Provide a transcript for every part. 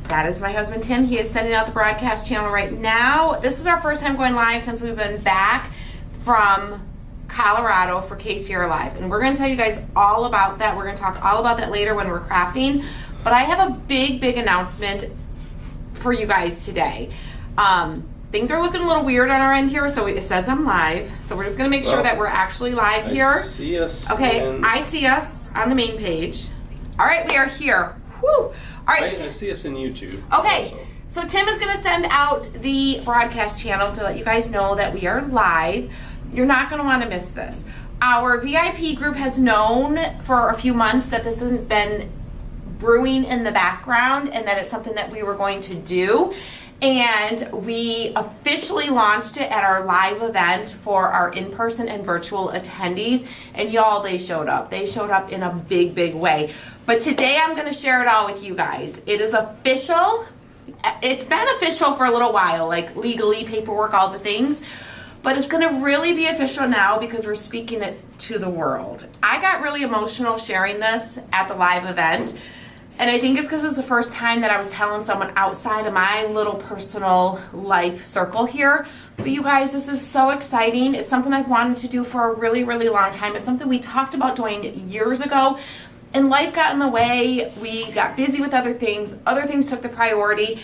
That is my husband, Tim. He is sending out the broadcast channel right now. This is our first time going live since we've been back from Colorado for KCR Live. And we're going to tell you guys all about that. We're going to talk all about that later when we're crafting. But I have a big announcement for you guys today. Things are looking a little weird on our end here, so it says I'm live. So we're just going to make sure that we're actually live here. I see us. Okay, I see us on the main page. All right, we are here. Woo! All right. I see us in YouTube. Okay, also. so Tim is going to send out the broadcast channel to let you guys know that we are live. You're not going to want to miss this. Our VIP group has known for a few months that this has been brewing in the background and that it's something that we were going to do. And we officially launched it at our live event for our in-person and virtual attendees. And y'all, they showed up. They showed up in a big way. But today I'm going to share it all with you guys. It is official. It's been official for a little while, like legally, paperwork, all the things. But it's going to really be official now because we're speaking it to the world. I got really emotional sharing this at the live event. And I think it's because it was the first time that I was telling someone outside of my little personal life circle here. But you guys, this is so exciting. It's something I've wanted to do for a really long time. It's something we talked about doing years ago. And life got in the way. We got busy with other things. Other things took the priority.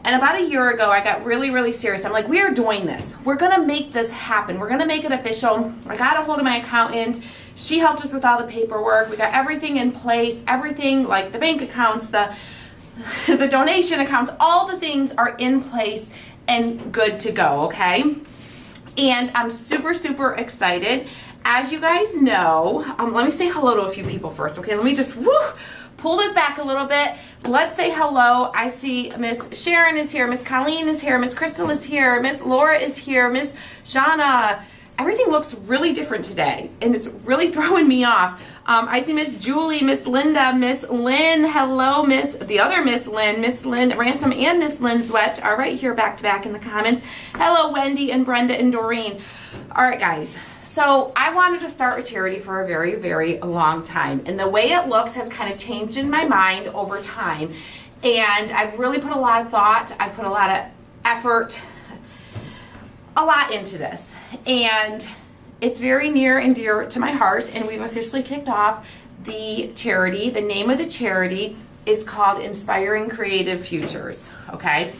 And about a year ago, I got really serious. I'm like, we are doing this. We're going to make this happen. We're going to make it official. I got a hold of my accountant. She helped us with all the paperwork. We got everything in place. Everything like the bank accounts, the donation accounts, all the things are in place and good to go, okay? And I'm super excited. As you guys know, let me say hello to a few people first, okay? Let me just pull this back a little bit. Let's say hello. I see Miss Sharon is here, Miss Colleen is here, Miss Crystal is here, Miss Laura is here, Miss Shauna. Everything looks really different today, and it's really throwing me off. I see Miss Julie, Miss Linda, Miss Lynn. Hello, the other Miss Lynn Ransom, and Miss Lynn Zwetch are right here back to back in the comments. Hello, Wendy and Brenda and Doreen. All right, guys. So I wanted to start a charity for a very long time, and the way it looks has kind of changed in my mind over time. And I've really put a lot of thought. I've put a lot of effort, a lot into this, and it's very near and dear to my heart. And we've officially kicked off the charity. The name of the charity is called Inspiring Creative Futures. Okay,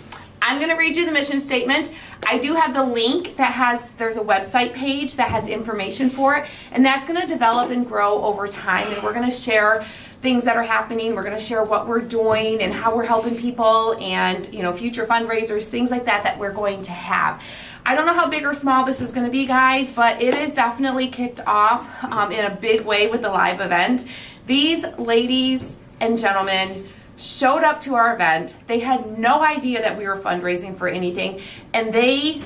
I'm going to read you the mission statement. I do have the link there's a website page that has information for it, and that's going to develop and grow over time. And we're going to share things that are happening. We're going to share what we're doing and how we're helping people, and future fundraisers, things like that we're going to have. I don't know how big or small this is going to be, guys, but it is definitely kicked off in a big way with the live event. These ladies and gentlemen showed up to our event. They had no idea that we were fundraising for anything, and they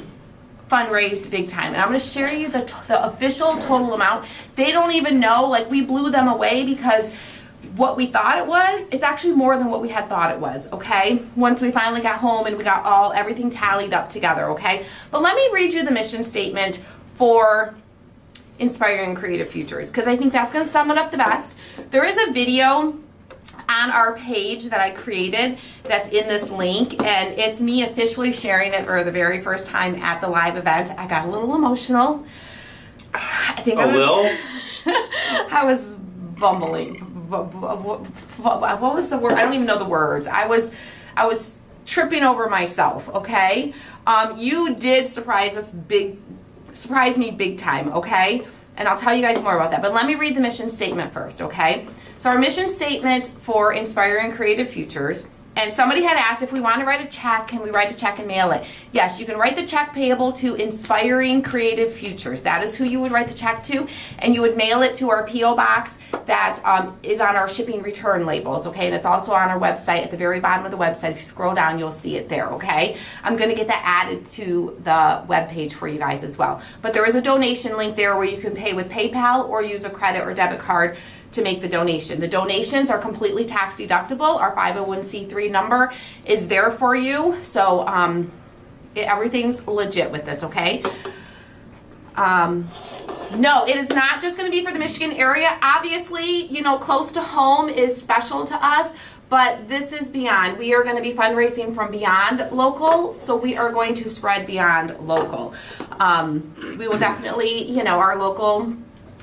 fundraised big time. And I'm going to share you the official total amount. They don't even know. Like, we blew them away because what we thought it was, it's actually more than what we had thought it was, okay? Once we finally got home and we got everything tallied up together, okay? But let me read you the mission statement for Inspiring Creative Futures, because I think that's going to sum it up the best. There is a video on our page that I created that's in this link, and it's me officially sharing it for the very first time at the live event. I got a little emotional. I think I was bumbling. What was the word? I don't even know the words. I was tripping over myself, okay? You did surprise me big time, okay? And I'll tell you guys more about that. But let me read the mission statement first, okay? So our mission statement for Inspiring Creative Futures, and somebody had asked if we want to write a check, can we write a check and mail it? Yes, you can write the check payable to Inspiring Creative Futures. That is who you would write the check to, and you would mail it to our P.O. box that is on our shipping return labels, okay? And it's also on our website at the very bottom of the website. If you scroll down, you'll see it there, okay? I'm going to get that added to the web page for you guys as well. But there is a donation link there where you can pay with PayPal or use a credit or debit card to make the donation. The donations are completely tax deductible. Our 501c3 number is there for you. So everything's legit with this, okay? No, it is not just going to be for the Michigan area. Obviously, close to home is special to us, But this is beyond. We are going to be fundraising from beyond local, so we are going to spread beyond local. We will definitely, our local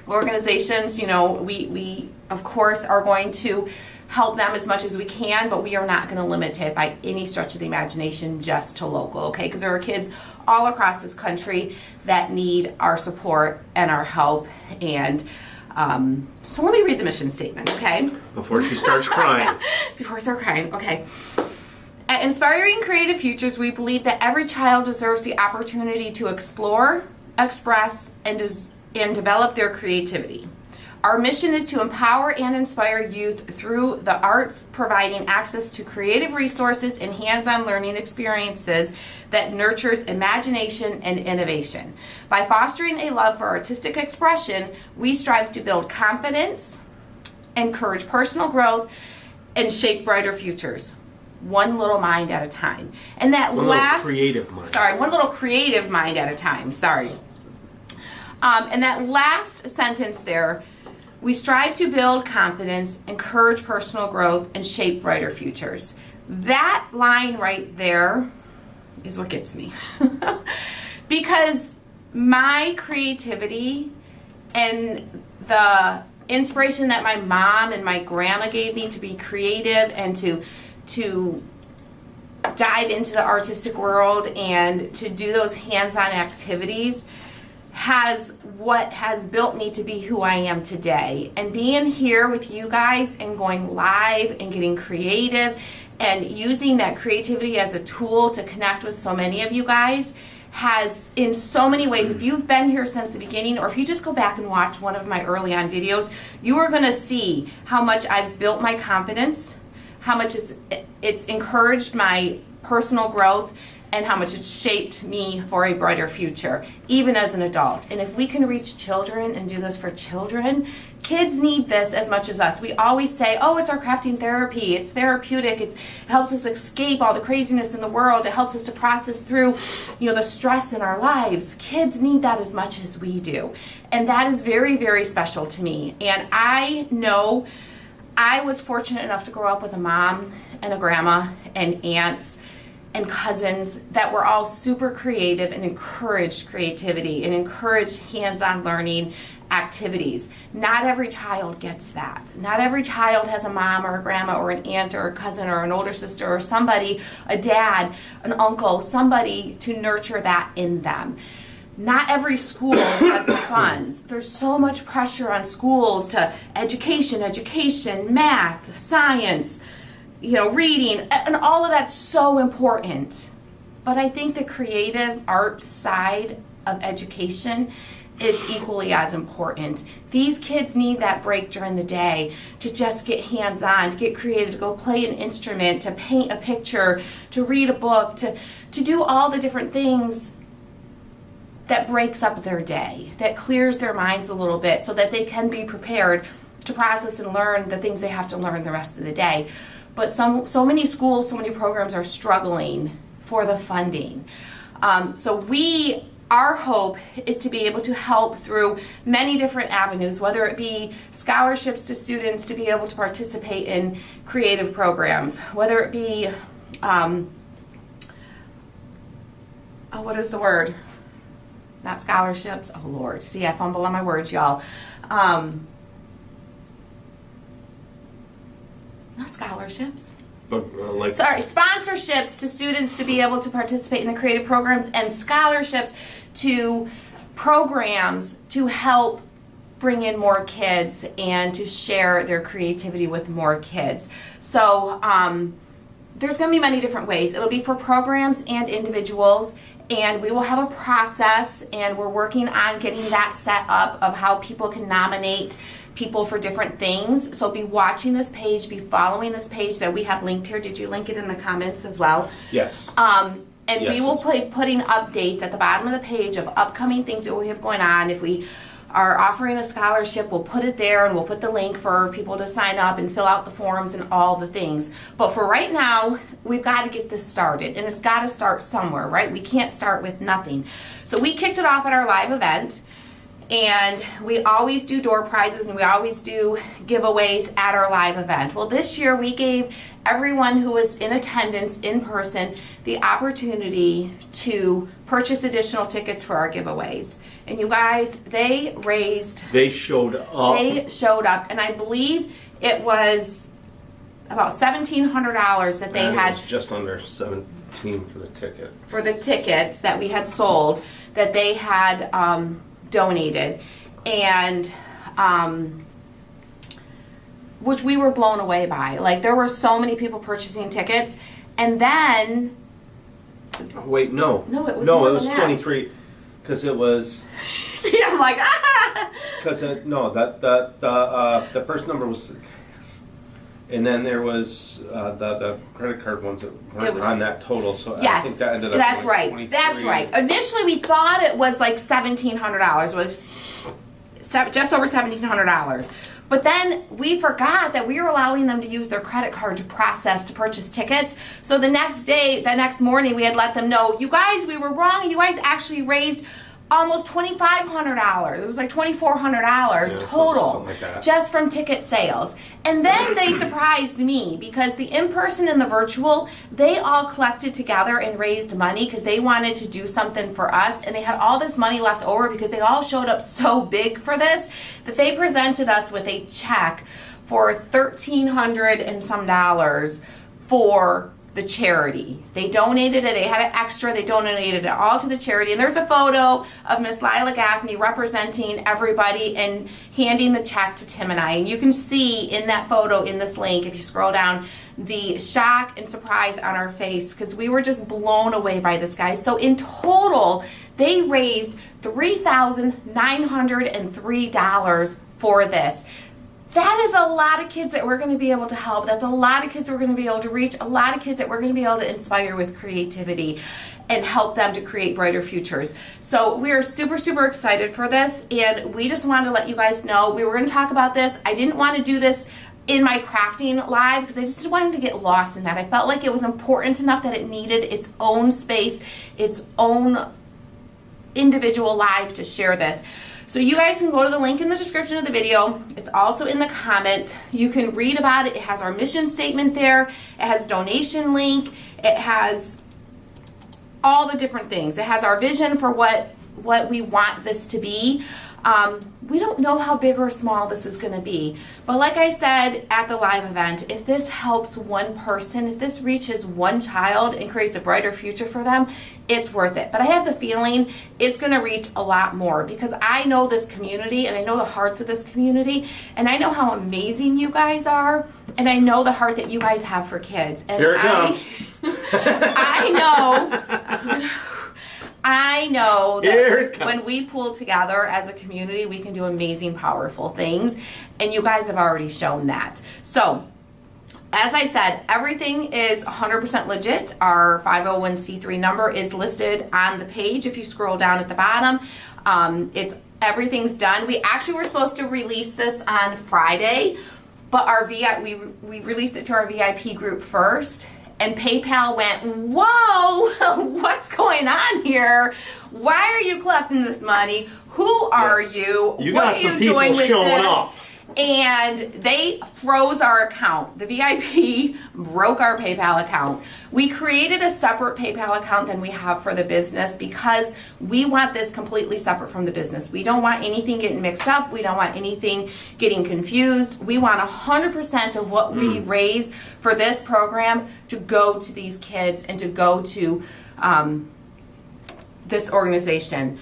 organizations, we of course are going to help them as much as we can, but we are not going to limit it by any stretch of the imagination just to local, okay? Because there are kids all across this country that need our support and our help. And so let me read the mission statement, okay? Before she starts crying. Before I start crying, okay. At Inspiring Creative Futures, we believe that every child deserves the opportunity to explore, express, and develop their creativity. Our mission is to empower and inspire youth through the arts, providing access to creative resources and hands-on learning experiences that nurtures imagination and innovation. By fostering a love for artistic expression, we strive to build confidence, encourage personal growth, and shape brighter futures. One little mind at a time. And that One little creative mind. Sorry, one little creative mind at a time. Sorry. And that last sentence there, we strive to build confidence, encourage personal growth, and shape brighter futures. That line right there is what gets me. Because my creativity and the inspiration that my mom and my grandma gave me to be creative and to dive into the artistic world and to do those hands-on activities has built me to be who I am today. And being here with you guys and going live and getting creative and using that creativity as a tool to connect with so many of you guys has, in so many ways, if you've been here since the beginning, or if you just go back and watch one of my early on videos, you are going to see how much I've built my confidence, how much it's encouraged my personal growth, and how much it's shaped me for a brighter future, even as an adult. And if we can reach children and do this for children, kids need this as much as us. We always say, oh, it's our crafting therapy, it's therapeutic, it helps us escape all the craziness in the world, it helps us to process through, the stress in our lives. Kids need that as much as we do. And that is very, very special to me. And I know I was fortunate enough to grow up with a mom and a grandma and aunts and cousins that were all super creative and encouraged creativity and encouraged hands-on learning activities. Not every child gets that. Not every child has a mom or a grandma or an aunt or a cousin or an older sister or somebody, a dad, an uncle, somebody to nurture that in them. Not every school has the funds. There's so much pressure on schools to education, math, science, reading, and all of that's so important. But I think the creative arts side of education is equally as important. These kids need that break during the day to just get hands-on, to get creative, to go play an instrument, to paint a picture, to read a book, to do all the different things that breaks up their day, that clears their minds a little bit so that they can be prepared to process and learn the things they have to learn the rest of the day. But so many schools, so many programs are struggling for the funding. Our hope is to be able to help through many different avenues, whether it be scholarships to students to be able to participate in creative programs, whether it be, what is the word? Not scholarships. Oh, Lord. See, I fumble on my words, y'all. Not scholarships. But sponsorships to students to be able to participate in the creative programs, and scholarships to programs to help bring in more kids and to share their creativity with more kids. So there's going to be many different ways. It'll be for programs and individuals, and we will have a process, and we're working on getting that set up of how people can nominate people for different things. So be watching this page, be following this page that we have linked here. Did you link it in the comments as well? Yes. And yes, we will be putting updates at the bottom of the page of upcoming things that we have going on. If we are offering a scholarship, we'll put it there, and we'll put the link for people to sign up and fill out the forms and all the things. But for right now, we've got to get this started, and it's got to start somewhere, right? We can't start with nothing. So we kicked it off at our live event. And we always do door prizes, and we always do giveaways at our live event. Well, this year we gave everyone who was in attendance in person the opportunity to purchase additional tickets for our giveaways. And you guys, they showed up, and I believe it was about $1,700 that they had. It was just under 17 for the ticket. For the tickets that we had sold, that they had donated, and which we were blown away by. Like, there were so many people purchasing tickets, and then wait, no, it was no, more it was than that. 23, because it was. See, I'm like, ah! Because the first number was, and then there was the credit card ones that weren't on that total. So Yes, I think that ended up. that's like right. 23. That's right. Initially, we thought it was like $1,700. Was just over $1,700. But then we forgot that we were allowing them to use their credit card to purchase tickets. So the next morning, we had let them know, you guys, we were wrong. You guys actually raised almost $2,500. It was like $2,400 total, something like that. just from ticket sales. And then they surprised me, because the in-person and the virtual, they all collected together and raised money because they wanted to do something for us, and they had all this money left over because they all showed up so big for this that they presented us with a check for $1,300 and some dollars for the charity. They donated it, they had it extra, they donated it all to the charity. And there's a photo of Miss Lila Gaffney representing everybody and handing the check to Tim and I. And you can see in that photo, in this link, if you scroll down, the shock and surprise on our face, because we were just blown away by this, guys. So in total, they raised $3,903 for this. That is a lot of kids that we're going to be able to help. That's a lot of kids that we're going to be able to reach. A lot of kids that we're going to be able to inspire with creativity and help them to create brighter futures. So we are super, super excited for this. And we just wanted to let you guys know we were going to talk about this. I didn't want to do this in my crafting live because I just didn't want to get lost in that. I felt like it was important enough that it needed its own space, its own individual live to share this. So you guys can go to the link in the description of the video. It's also in the comments. You can read about it. It has our mission statement there. It has donation link. It has all the different things. It has our vision for what we want this to be. We don't know how big or small this is going to be. But like I said at the live event, if this helps one person, if this reaches one child and creates a brighter future for them, it's worth it. But I have the feeling it's going to reach a lot more, because I know this community and I know the hearts of this community, and I know how amazing you guys are, and I know the heart that you guys have for kids. And Here it comes. I know Here it that comes. when we pull together as a community, we can do amazing, powerful things, and you guys have already shown that. So, as I said, everything is 100% legit. Our 501c3 number is listed on the page if you scroll down at the bottom. Everything's done. We actually were supposed to release this on Friday, but we released it to our VIP group first. And PayPal went, whoa, what's going on here? Why are you collecting this money? Who are you? You What got are some you people doing with showing this? up. And they froze our account. The VIP broke our PayPal account. We created a separate PayPal account than we have for the business because we want this completely separate from the business. We don't want anything getting mixed up. We don't want anything getting confused. We want 100% of what we raise for this program to go to these kids and to go to this organization.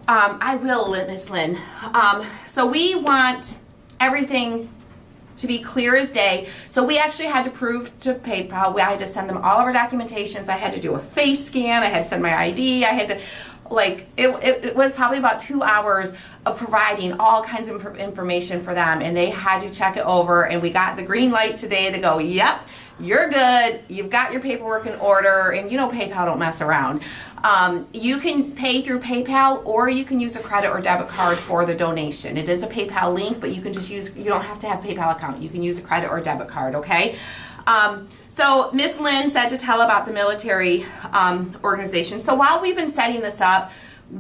I will, Miss Lynn. So we want everything to be clear as day. So we actually had to prove to PayPal. I had to send them all of our documentations. I had to do a face scan. I had to send my ID. I had to, it was probably about 2 hours of providing all kinds of information for them, and they had to check it over, and we got the green light today to go, yep, you're good, you've got your paperwork in order, and you know PayPal don't mess around. You can pay through PayPal, or you can use a credit or debit card for the donation. It is a PayPal link, but you can just you don't have to have a PayPal account. You can use a credit or debit card, okay? So Miss Lynn said to tell about the military organization. So while we've been setting this up,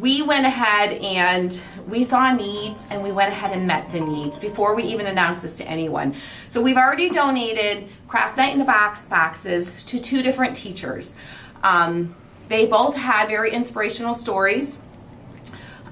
we went ahead and we saw needs, and we went ahead and met the needs before we even announced this to anyone. So we've already donated Craft Night in a Box boxes to 2 different teachers. They both had very inspirational stories.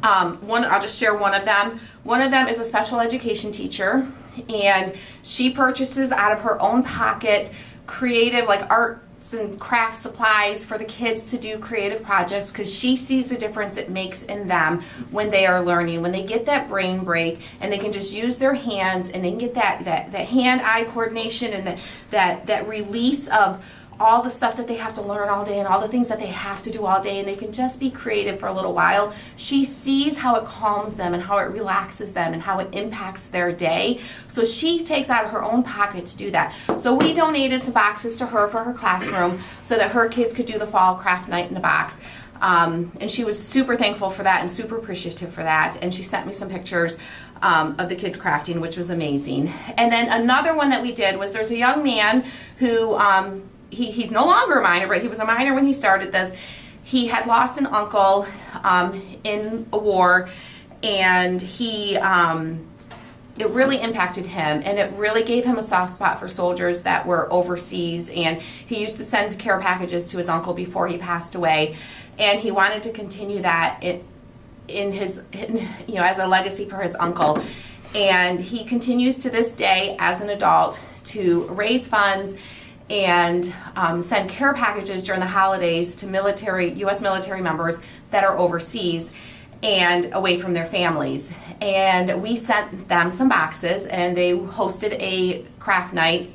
I'll just share one of them. One of them is a special education teacher, and she purchases out of her own pocket creative, like arts and craft supplies for the kids to do creative projects, because she sees the difference it makes in them when they are learning, when they get that brain break and they can just use their hands, and they can get that hand-eye coordination and that release of all the stuff that they have to learn all day and all the things that they have to do all day, and they can just be creative for a little while. She sees how it calms them and how it relaxes them and how it impacts their day. So she takes out of her own pocket to do that. So we donated some boxes to her for her classroom so that her kids could do the fall craft night in a box. And she was super thankful for that and super appreciative for that. And she sent me some pictures of the kids crafting, which was amazing. And then another one that we did was, there's a young man who, he's no longer a minor, but he was a minor when he started this. He had lost an uncle in a war, and it really impacted him, and it really gave him a soft spot for soldiers that were overseas. And he used to send care packages to his uncle before he passed away, and he wanted to continue that as a legacy for his uncle. And he continues to this day as an adult to raise funds and send care packages during the holidays to U.S. military members that are overseas and away from their families. And we sent them some boxes, and they hosted a craft night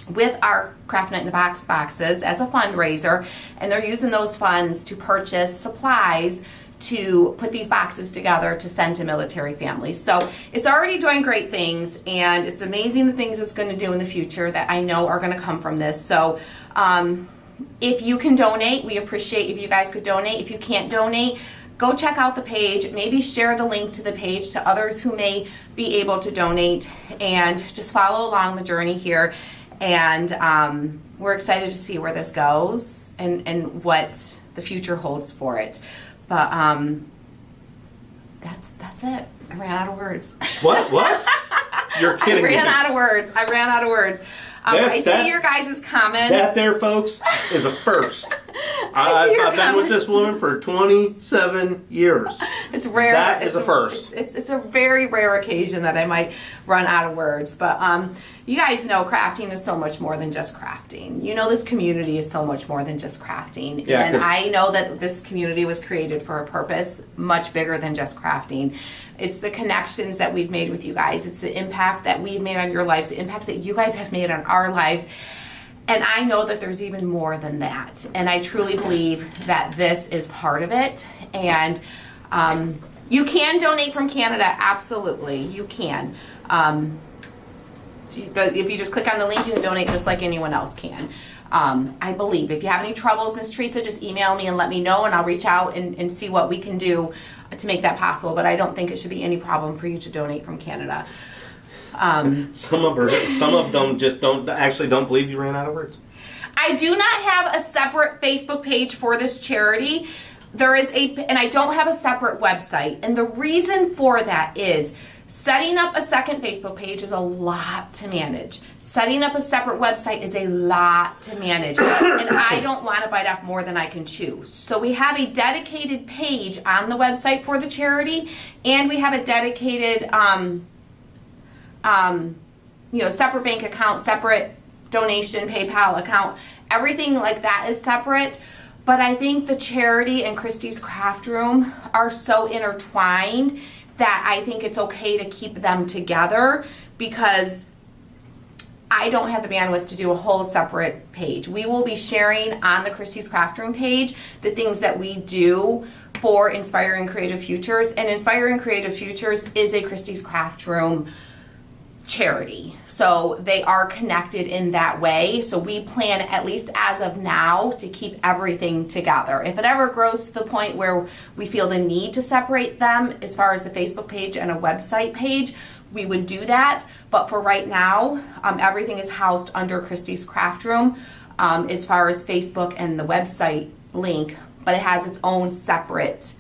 with our Craft Night in a Box boxes as a fundraiser, and they're using those funds to purchase supplies to put these boxes together to send to military families. So it's already doing great things, and it's amazing the things it's going to do in the future that I know are going to come from this. So if you can donate, we appreciate if you guys could donate. If you can't donate, go check out the page, maybe share the link to the page to others who may be able to donate, and just follow along the journey here. And we're excited to see where this goes and what the future holds for it. But that's it. I ran out of words. What? You're kidding me. I ran out of words. I see your guys' comments. That there, folks, is a first. I've been with this woman for 27 years. It's rare. That is a first. It's a very rare occasion that I might run out of words. But you guys know crafting is so much more than just crafting. You know, this community is so much more than just crafting. Yeah, and I know that this community was created for a purpose much bigger than just crafting. It's the connections that we've made with you guys. It's the impact that we've made on your lives, the impacts that you guys have made on our lives. And I know that there's even more than that. And I truly believe that this is part of it. And you can donate from Canada. Absolutely, you can. If you just click on the link, you can donate just like anyone else can. I believe. If you have any troubles, Miss Teresa, just email me and let me know, and I'll reach out and see what we can do to make that possible. But I don't think it should be any problem for you to donate from Canada. Some of them just don't believe you ran out of words. I do not have a separate Facebook page for this charity. And I don't have a separate website. And the reason for that is setting up a second Facebook page is a lot to manage. Setting up a separate website is a lot to manage. And I don't want to bite off more than I can chew. So we have a dedicated page on the website for the charity, and we have a dedicated separate bank account, separate donation, PayPal account. Everything like that is separate. But I think the charity and Christy's Craft Room are so intertwined that I think it's okay to keep them together, because I don't have the bandwidth to do a whole separate page. We will be sharing on the Christy's Craft Room page the things that we do for Inspiring Creative Futures. And Inspiring Creative Futures is a Christy's Craft Room charity. So they are connected in that way. So we plan, at least as of now, to keep everything together. If it ever grows to the point where we feel the need to separate them as far as the Facebook page and a website page, we would do that. But for right now, everything is housed under Christy's Craft Room as far as Facebook and the website link, but it has its own separate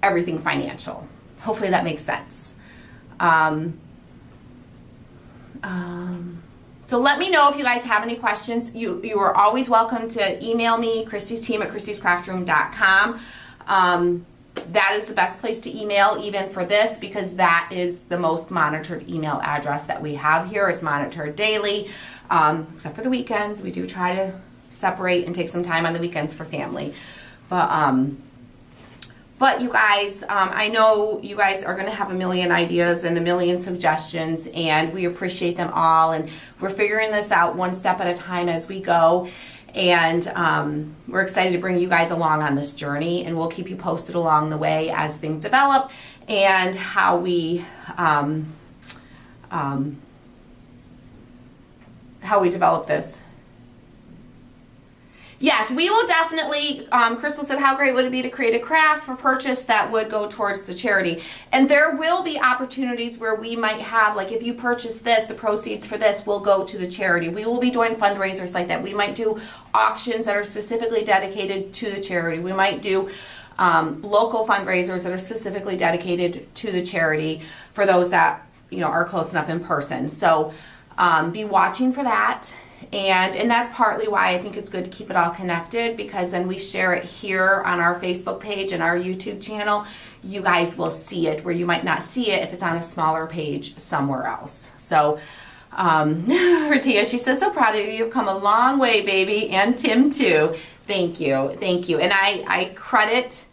everything financial. Hopefully that makes sense. So let me know if you guys have any questions. You are always welcome to email me, Christy's team at christyscraftroom.com. That is the best place to email even for this, because that is the most monitored email address that we have here. It's monitored daily, except for the weekends. We do try to separate and take some time on the weekends for family. But you guys, I know you guys are going to have a million ideas and a million suggestions, and we appreciate them all. And we're figuring this out one step at a time as we go. And we're excited to bring you guys along on this journey, and we'll keep you posted along the way as things develop and how we develop this. Yes, we will definitely, Crystal said, how great would it be to create a craft for purchase that would go towards the charity? And there will be opportunities where we might have, like if you purchase this, the proceeds for this will go to the charity. We will be doing fundraisers like that. We might do auctions that are specifically dedicated to the charity. We might do local fundraisers that are specifically dedicated to the charity for those that, you know, are close enough in person. So be watching for that. And that's partly why I think it's good to keep it all connected, because then we share it here on our Facebook page and our YouTube channel. You guys will see it where you might not see it if it's on a smaller page somewhere else. So, Ratia, she says, so proud of you. You've come a long way, baby. And Tim, too. Thank you. Thank you. And I credit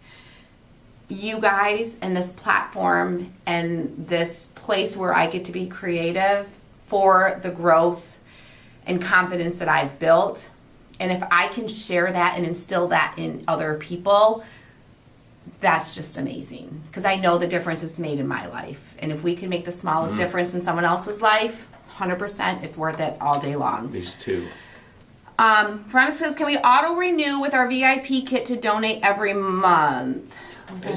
you guys and this platform and this place where I get to be creative for the growth and confidence that I've built. And if I can share that and instill that in other people, that's just amazing, because I know the difference it's made in my life. And if we can make the smallest difference in someone else's life, 100%, it's worth it all day long. These two. Veronica says, can we auto renew with our VIP kit to donate every month?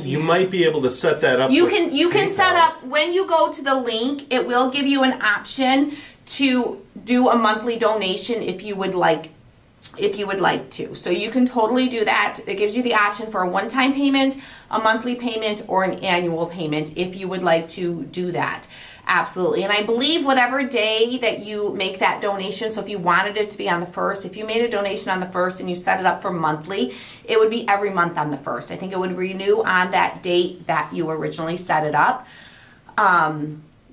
You might be able to set that up. You can set up, when you go to the link, it will give you an option to do a monthly donation if you would like to. So you can totally do that. It gives you the option for a one-time payment, a monthly payment, or an annual payment if you would like to do that. Absolutely. And I believe whatever day that you make that donation, so if you wanted it to be on the 1st, if you made a donation on the 1st and you set it up for monthly, it would be every month on the 1st. I think it would renew on that date that you originally set it up.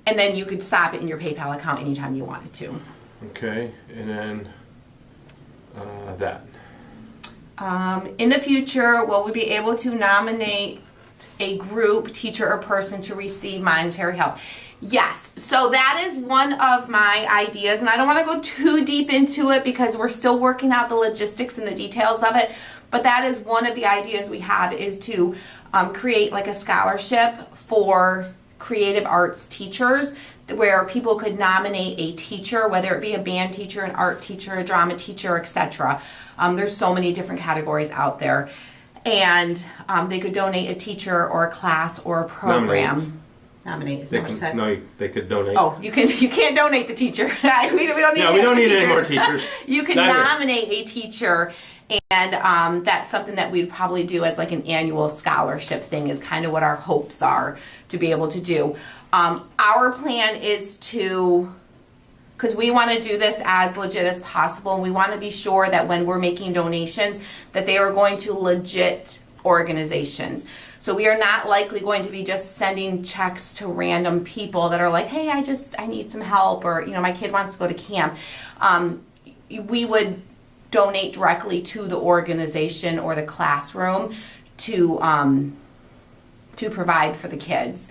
And then you could stop it in your PayPal account anytime you wanted to. Okay, and then that. In the future, will we be able to nominate a group, teacher, or person to receive monetary help? Yes. So that is one of my ideas, and I don't want to go too deep into it because we're still working out the logistics and the details of it, but that is one of the ideas we have, is to create like a scholarship for creative arts teachers, where people could nominate a teacher, whether it be a band teacher, an art teacher, a drama teacher, etc. There's so many different categories out there, and they could donate a teacher or a class or a program. Nominate. Is that what you said? No, they could donate. Oh, you can't donate the teacher. we don't need. Yeah, we don't need any more teachers. You can nominate a teacher. And that's something that we'd probably do as like an annual scholarship thing, is kind of what our hopes are to be able to do. Our plan is to, because we want to do this as legit as possible, and we want to be sure that when we're making donations that they are going to legit organizations. So we are not likely going to be just sending checks to random people that are like, hey, I need some help, or, you know, my kid wants to go to camp. We would donate directly to the organization or the classroom to provide for the kids,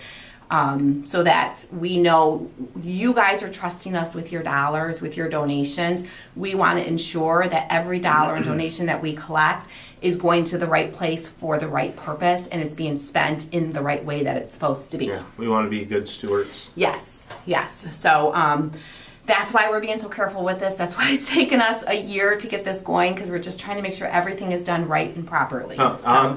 so that we know you guys are trusting us with your dollars, with your donations. We want to ensure that every dollar in donation that we collect is going to the right place for the right purpose, and it's being spent in the right way that it's supposed to be. Yeah, we want to be good stewards. Yes. So that's why we're being so careful with this. That's why it's taken us a year to get this going, because we're just trying to make sure everything is done right and properly.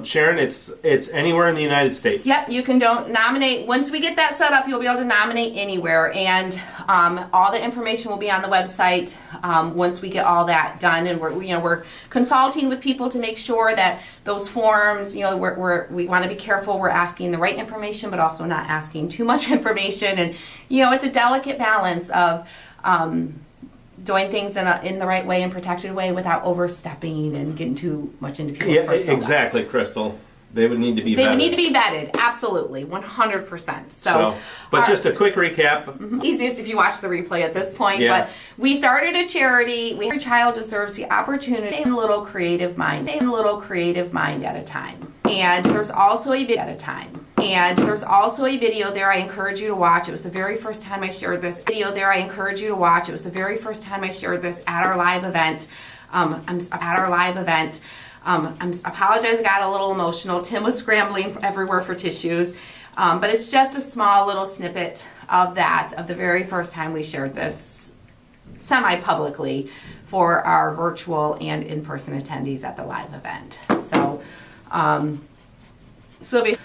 Sharon, it's anywhere in the United States. Yep, you can nominate. Once we get that set up, you'll be able to nominate anywhere. And All the information will be on the website once we get all that done, and we're consulting with people to make sure that those forms, we want to be careful. We're asking the right information, but also not asking too much information, and it's a delicate balance of doing things in the right way and protected way without overstepping and getting too much into people's personal exactly, lives. Crystal. They would need to be They vetted. would need to be vetted, absolutely, 100%. So, but just a quick recap. easiest if you watch the replay at this point. Yeah. But we started a charity. Every child deserves the opportunity in a little creative mind, at a time. And there's also a video there I encourage you to watch. It was the very first time I shared this at our live event. I apologize, I got a little emotional. Tim was scrambling everywhere for tissues. But it's just a small little snippet of the very first time we shared this semi-publicly for our virtual and in-person attendees at the live event. So, Sylvia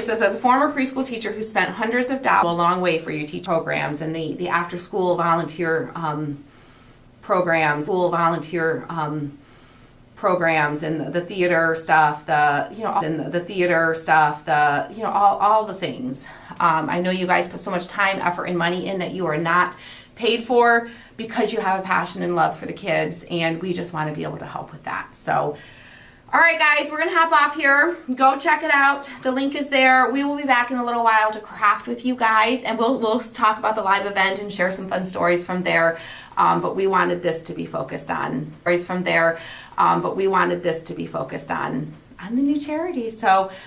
says, as a former preschool teacher who spent hundreds of dollars, a long way for you teach programs and the after-school volunteer programs, programs and the theater stuff, all the things. I know you guys put so much time, effort, and money in that you are not paid for because you have a passion and love for the kids, and we just want to be able to help with that. So, all right, guys, we're going to hop off here. Go check it out. The link is there. We will be back in a little while to craft with you guys, and we'll talk about the live event and share some fun stories from there. But we wanted this to be focused on the new charity. So